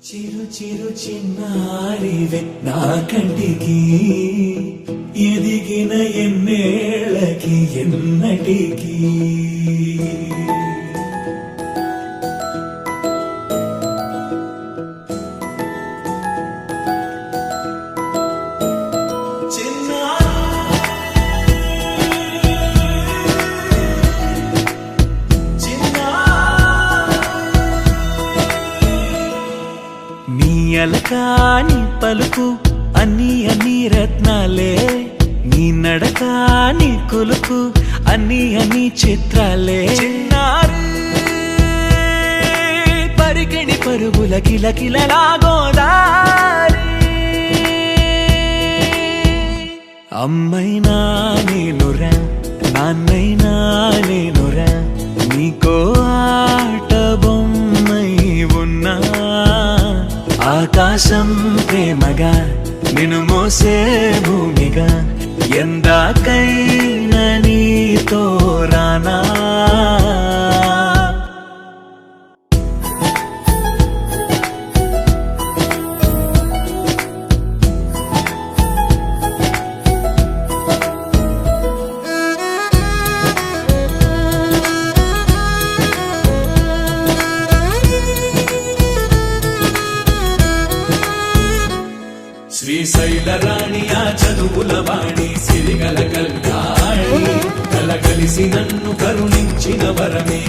చిరు చిరు చిన్నారివే నా కంటికి ఎదిగిన ఎన్నేళ్ళకి ఎన్నటికి అలకాని పలుకు అన్ని అన్ని రత్నాలే నీ నడకాని కులుకు అన్ని అన్ని చిత్రాలే చిన్నారు పరికిణి పరుగుల కిలకిలలాగోదారి అమ్మైనా నేనురా నాన్నైనా నేనురా నీకో ఆట బొమ్మై ఉన్నా ఆకాశం ప్రేమగా నిన్ను మోసే భూమిగా ఎందాకైనా నీతో రానా శ్రీశైల రాణి ఆ చదువుల వాణి సిరిగల కల్కాణి కలగలిసి నన్ను కరుణించిన వరమే